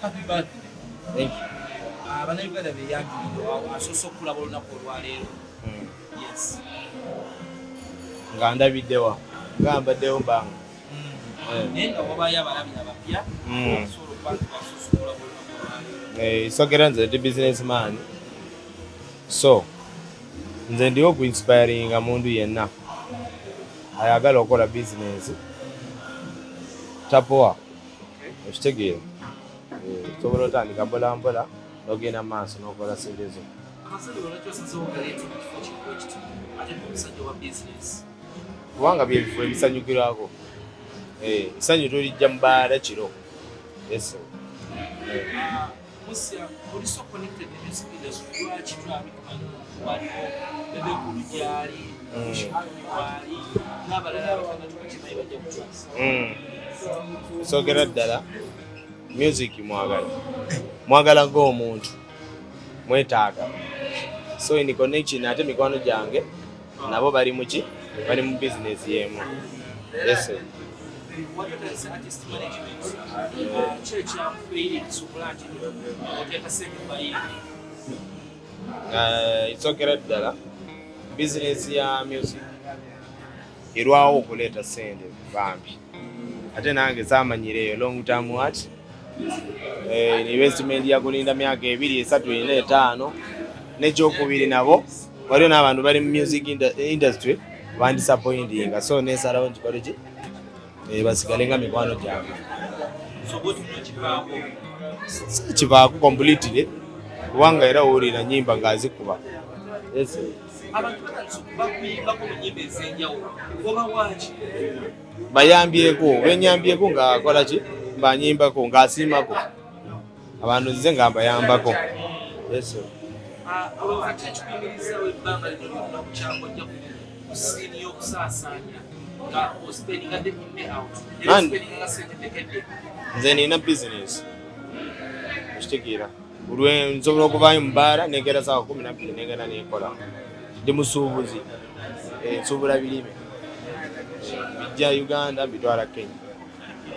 Happy birthday. Thank you. Abanauganda beyanjulidde asoose okulaba olunaku olwaleero. Yes. Nga ndabiddewa nga mbaddewo mbanga naye nga wabayo abalabi abapya asobola okuba nti basoose okulaba olunaku olwaleero. Isogera nze ndi businessman, so nze ndiwo okuinspiringa muntu yenna ayagala okukola bizinesi tapowa okitegeera osobola otandika mpola mpola n'ogenda maaso n'okola sente zo. Kubanga byebifo ebisanyukirwako, essanyu tolijja mu bbaala kiro. Yes. Sogera ddala music mwagala ng'omuntu mwetaaga, so in connection ate mikwano gyange nabo bali muki bali mu business yemu. Yes. Isogera ddala business ya music irwawo okuleeta sente bambi, ate nange saamanyireyo long term what investment ya kulinda myaka 2, 3, 4, 5 n'ekyokubiri nabo waliwo n'abantu bali mu music industry bandisappointinga, so nesalawo nkikole ki basigale nga mikwano gyange. Kivaako completely kubanga era owulira nyimba ng'azikuba. Yes. Bayambyeko benyambyeko ng'akola ki banyimbako ng'asiimako abantu nze nga mbayambako. Yes. Nze nina business okitegeera nsobola okuvaayo mu bbaala negera saawa 12 negenda nekola. Ndi musuubuzi, nsuubula birime bijja Uganda bitwala Kenya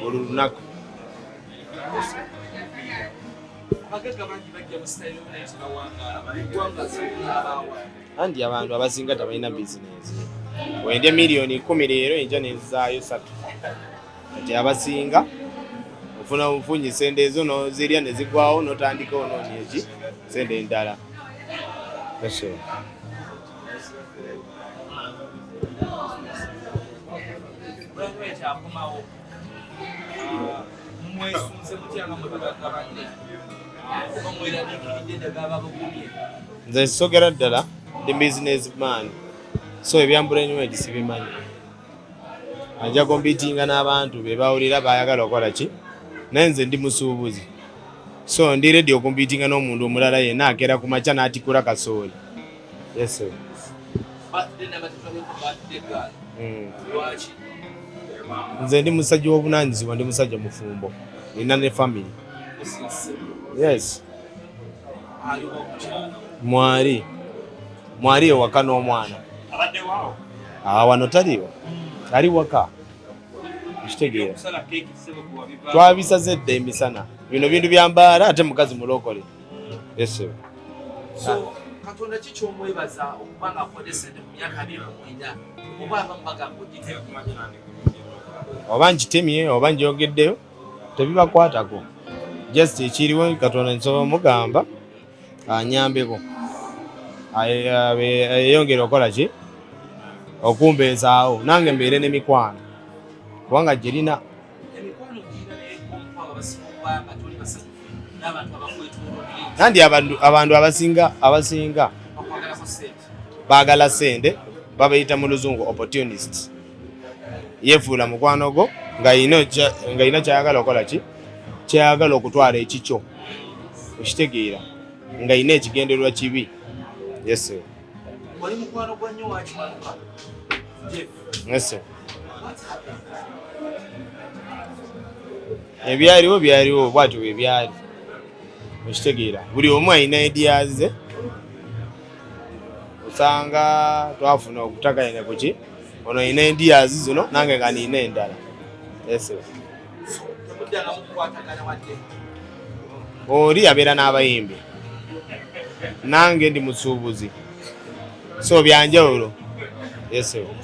buli lunaku. Andi abantu abasinga tabalina bizinesi. Wende miliyoni 10 leero enja nezaayo 3. Ati abasinga ofuna obufunyi sente ezo nozirya nezigwawo notandika onoonya eki sente endala. Yes. Nze sogera ddala ndi businessman, so ebyambula enywedi sibimanyi. Ajja kompitinga n'abantu be bawulira bayagala okukola ki, naye nze ndi musuubuzi, so ndi ready okompitinga n'omuntu omulala yenna akeera ku makya n'atikula kasooli. Yes. Nze ndi musajja w'obunaanyizibwa, ndi musajja mufumbo, nina ne family. Yes. Mwali ewaka n'omwana. Wano taliwo, ali waka. Kitegeera twabisaze dda emisana, bino bintu byambaala ate mukazi mulokole. Yes. So Katonda ki ky'omwebaza okuba ng'akodde sente mu myaka 29 oba abamugamba ogitemye? Oba nkitemye oba njogeddeyo tebibakwatako, just ekiriwo Katonda nsobola mugamba anyambeko ayongere okukola ki okumbeezaawo nange mbeere n'emikwano kubanga girina nandi abantu abasinga baagala sente babayita mu luzungu opportunists. Yefuula mukwano gwo nga ina kyayagala okukola ki kyayagala okutwala ekikyo okitegeera nga ina ekigendererwa kibi. Yes. Wali mukwano gwa nnyo wakimanuka? Yes. Ebyaliwo bwatyo bwe byali okitegeera, buli omu alina ideas ze, osanga twafuna okutaganya kuki ono alina ideas zino nange nga nina endala. Yes. oli abeera n'abayimbi nange ndi musuubuzi so byanjawulo yesewo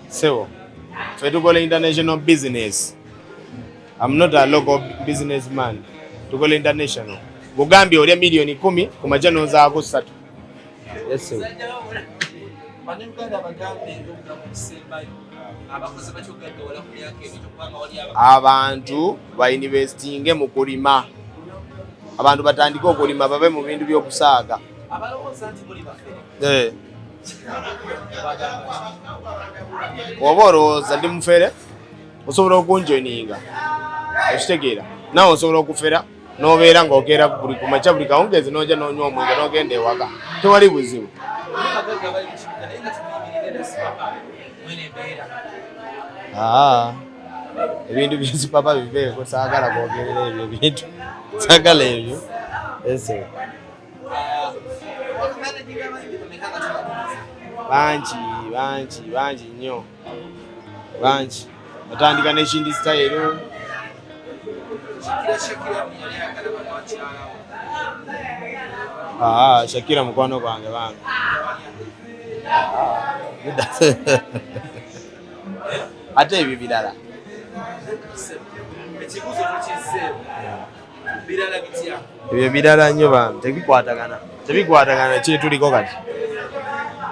sewo ffe tukola international business. I'm not a local businessman. Tukola international. Bugambye olya milioni 10 ku majano zaako 3. Yes sir. Abantu ba investinge mu kulima. Abantu batandika okulima babe mu bintu by'okusaaga. Oborooza ndi mufere osobola okunjoininga ekitegeera nawe osobola okufera n'obeera ng'okeera buli kumakya buli kawungezi n'ojja n'onywa omwenge n'ogenda ewaka tewali buzibu. Ebintu by'ekipapa biveeko saagala kwogerera ebyo ebintu saagala ebyo ese bangi nnyo bangi batandika n'ekindi style Shakira mukwano gwange bange ate ebyo birala ebyo birala nnyo bange tebikwatagana kyetuliko kati